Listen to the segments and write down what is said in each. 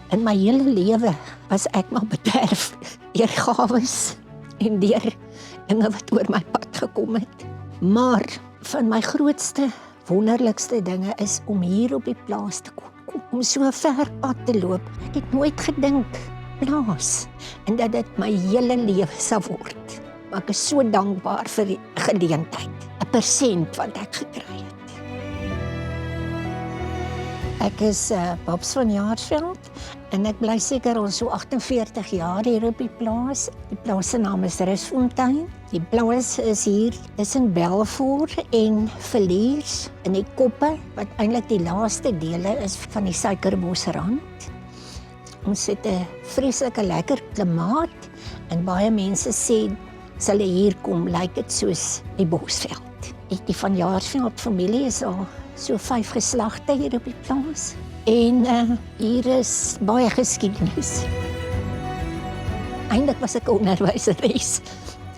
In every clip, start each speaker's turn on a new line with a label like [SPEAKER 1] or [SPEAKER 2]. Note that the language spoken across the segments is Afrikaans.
[SPEAKER 1] In my hele lewe was ek maar bederf deur gawes en deur dinge wat oor my pad gekom het. Maar van my grootste, wonderlikste dinge is om hier op die plaas te kom, om so ver pad te loop. Ek het nooit gedink plaas en dat dit my hele lewe sal word. Maar ek is so dankbaar vir die geleentheid, 'n persent wat ek gekry het. Ek is Babs van Jaarsveld en ek bly seker al so 48 jaar hier op die plaas. Die plaas se naam is Rusfontein. Die plaas is hier tussen Belvoor en Villiers in die koppe, wat eintlik die laaste dele is van die Suikerbosrand. Ons het 'n vreeslike lekker klimaat en baie mense sê, as hulle hier kom, lyk dit soos die Bosveld. Die Van Jaarsveld familie is al so 5 geslagte hier op die plaas. En hier is baie geskiedenis. Eintlik was ek 'n onderwyseres,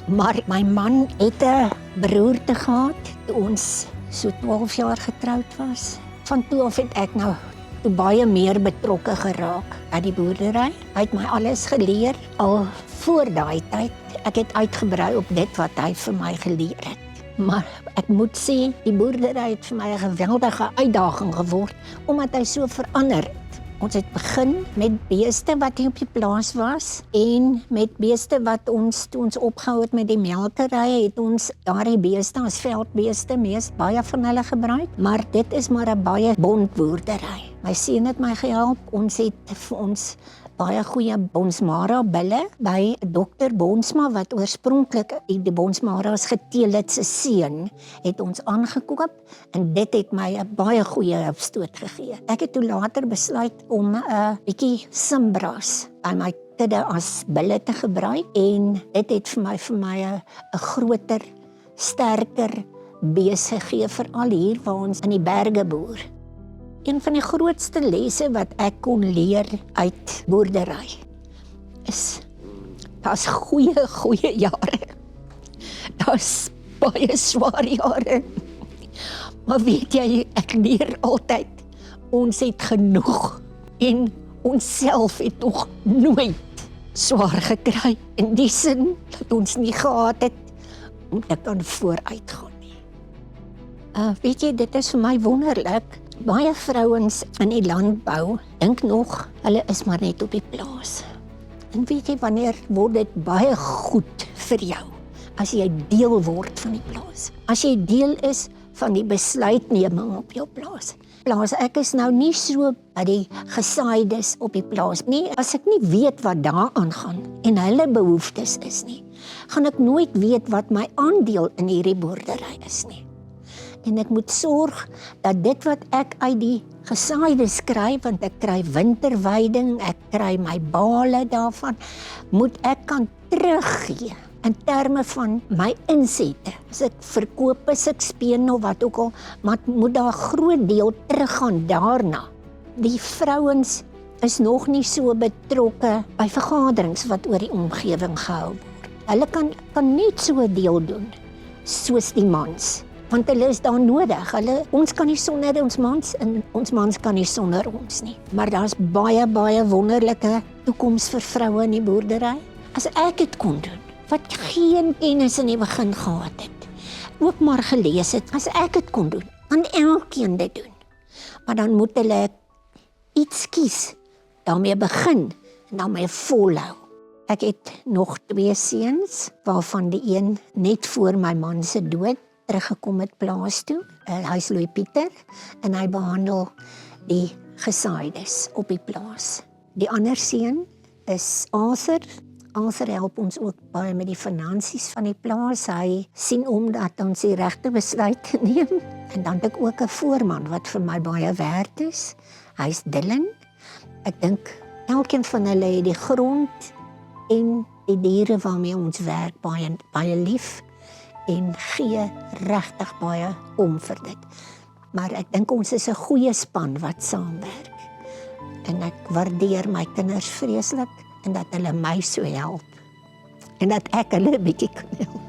[SPEAKER 1] maar my man het 'n beroerte gehad toe ons so 12 jaar getroud was. Van toe af het ek nou baie meer betrokke geraak by die boerdery. Hy het my alles geleer al voor daai tyd. Ek het uitgebrei op dit wat hy vir my geleer het. Maar ek moet sê, die boerdery het vir my 'n geweldige uitdaging geword, omdat hy so verander het. Ons het begin met beeste wat hier op die plaas was, en met beeste wat ons, toe ons opgehou het met die melkery, het ons daardie beeste as veldbeeste baie van hulle gebruik, maar dit is maar 'n baie bond boerdery. My seun het my gehelp, ons het vir ons baie goeie Bonsmara bulle by Dr. Bonsma, wat oorspronklik die Bonsmara's geteel het se seun, het ons aangekoop en dit het my 'n baie goeie opstoot gegee. Ek het toe later besluit om 'n bietjie Simbras by my kudde as bulle te gebruik en dit het vir my 'n groter, sterker bees gegee, veral hier waar ons in die berge boer. Een van die grootste lesse wat ek kon leer uit boerdery is, daar's goeie jare. Daar's baie swaar jare. Maar weet jy, ek leer altyd, ons het genoeg en ons self het nog nooit swaar gekry. In die sin dat ons nie gehad het om te kan vooruitgaan nie. Weet jy, dit is vir my wonderlik. Baie vrouens in die landbou dink nog, hulle is maar net op die plaas. En weet jy, wanneer word dit baie goed vir jou, as jy deel word van die plaas. As jy deel is van die besluitneming op jou plaas. Ek is nou nie so by die gesaaides op die plaas nie. As ek nie weet wat daar aangaan en hulle behoeftes is nie, gaan ek nooit weet wat my aandeel in hierdie boerdery is nie. En ek moet sorg dat dit wat ek uit die gesaaides kry, want ek kry winterweiding, ek kry my bale daarvan, moet ek kan teruggee in terme van my insette. As ek verkoop, as ek speen of wat ook al, maar moet daar 'n groot deel teruggaan daarna. Die vrouens is nog nie so betrokke by vergaderings wat oor die omgewing gehou word. Hulle kan net so 'n deel doen, soos die mans. Want hulle is daar nodig. Ons kan nie sonder ons mans en ons mans kan nie sonder ons nie. Maar daar's baie wonderlike toekoms vir vroue in die boerdery. As ek dit kon doen, wat geen kennis in die begin gehad het, ook maar gelees het, as ek dit kon doen, kan elkeen dit doen. Maar dan moet hulle iets kies, daarmee begin en daarmee volhou. Ek het nog 2 seuns, waarvan die een net voor my man se dood teruggekom het plaas toe. Hy is Louis Pieter en hy behandel die gesaaides op die plaas. Die ander seun is Arthur. Arthur help ons ook baie met die finansies van die plaas. Hy sien om dat ons die regte besluit neem. En dan het ek ook 'n voorman wat vir my baie werd is. Hy's Dylan. Ek dink elkeen van hulle het die grond en die diere waarmee ons werk baie lief en gee regtig baie om vir dit. Maar ek dink ons is 'n goeie span wat saamwerk. En ek waardeer my kinders vreeslik en dat hulle my so help. En dat ek hulle 'n bietjie kan help.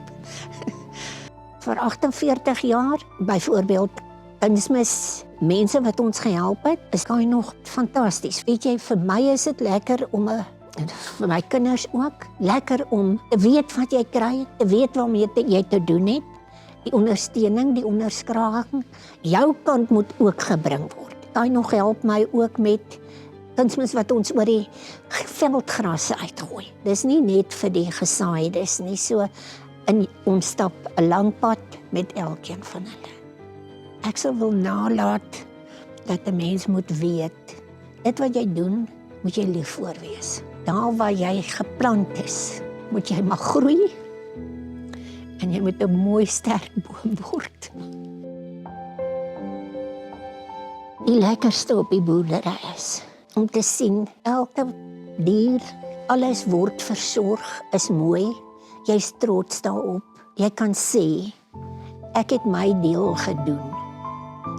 [SPEAKER 1] Vir 48 jaar, byvoorbeeld Kunsmis mense wat ons gehelp het, is kan nog fantasties. Weet jy, vir my is dit lekker om en vir my kinders ook, lekker om te weet wat jy kry, te weet waarmee jy te doen het, die ondersteuning, die onderskraging, jou kant moet ook gebring word. Kan nog help my ook met kunsmis wat ons oor die veldgrasse uitgooi. Dis nie net vir die gesaaiedes nie, so in ons stap 'n lang pad met elkeen van hulle. Ek sal wil nalaat dat 'n mens moet weet, dit wat jy doen, moet jy lief voor wees. Daar waar jy geplant is, moet jy maar groei en jy moet 'n mooi sterk boom word. Die lekkerste op die boerdery is om te sien, elke dier, alles word versorg, is mooi, jy's trots daarop, jy kan sê, ek het my deel gedoen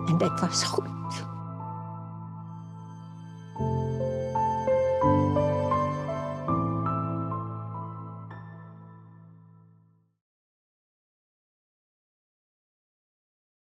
[SPEAKER 1] en dit was goed.